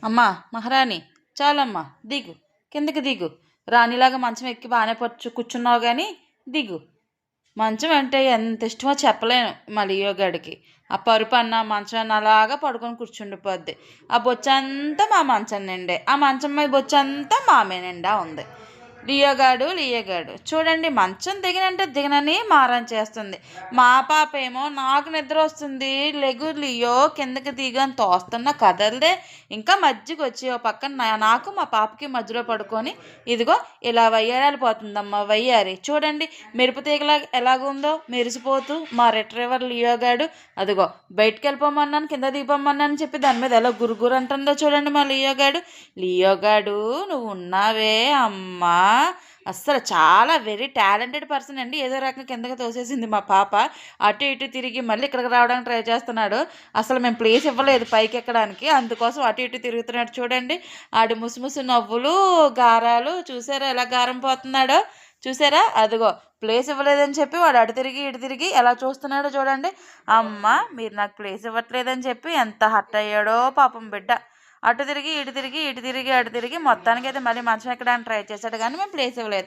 అమ్మా మహారాణి, చాలమ్మా, దిగు, కిందకి దిగు. రాణిలాగా మంచం ఎక్కి బాగానే కూర్చున్నావు కానీ దిగు. మంచం అంటే ఎంత ఇష్టమో చెప్పలేను మా లియో గడికి. ఆ పరుపు అన్న మంచం అన్న అలాగా పడుకొని కూర్చుండిపోద్ది. ఆ బొచ్చంతా మా మంచం నిండే, ఆ మంచం మీద బొచ్చంతా మామే నిండా ఉంది. లియోగాడు చూడండి, మంచం దిగనంటే దిగనని మారం చేస్తుంది. మా పాప ఏమో నాకు నిద్ర వస్తుంది, లెగు లియో కిందకి దిగు అని తోస్తున్నా కదలదే. ఇంకా మధ్యకి వచ్చి ఓ పక్కన నాకు మా పాపకి మధ్యలో పడుకొని ఇదిగో ఇలా వయ్యారాలిపోతుందమ్మా వయ్యారి. చూడండి మెరుపు తీగలా ఎలాగుందో మెరిసిపోతూ మా రిట్రీవర్ లియోగాడు. అదిగో బయటికి వెళ్ళిపోమన్నాను, కింద దిగిపోమన్నాను చెప్పి దాని మీద ఎలా గురుగురు అంటుందో చూడండి మా లియోగాడు. నువ్వు ఉన్నావే అమ్మా, అస్సలు చాలా వెరీ టాలెంటెడ్ పర్సన్ అండి. ఏదో రకంగా కిందకి తోసేసింది మా పాప. అటు ఇటు తిరిగి మళ్ళీ ఇక్కడికి రావడానికి ట్రై చేస్తున్నాడు. అసలు మేము ప్లేస్ ఇవ్వలేదు పైకి ఎక్కడానికి, అందుకోసం అటు ఇటు తిరుగుతున్నాడు. చూడండి ఆడి ముసుముసు నవ్వులు గారాలు చూసారా ఎలా గారం పోతున్నాడో. చూసారా, అదిగో ప్లేస్ ఇవ్వలేదని చెప్పి వాడు అటు తిరిగి ఇటు తిరిగి ఎలా చూస్తున్నాడో చూడండి. అమ్మ, మీరు నాకు ప్లేస్ ఇవ్వట్లేదని చెప్పి ఎంత హర్ట్ అయ్యాడో పాపం బిడ్డ. అటు తిరిగి ఇటు తిరిగి ఇటు తిరిగి అటు తిరిగి మొత్తానికి అయితే మళ్ళీ మంచం ఎక్కడానికి ట్రై చేశాడు కానీ మేము ప్లేస్ ఇవ్వలేదు.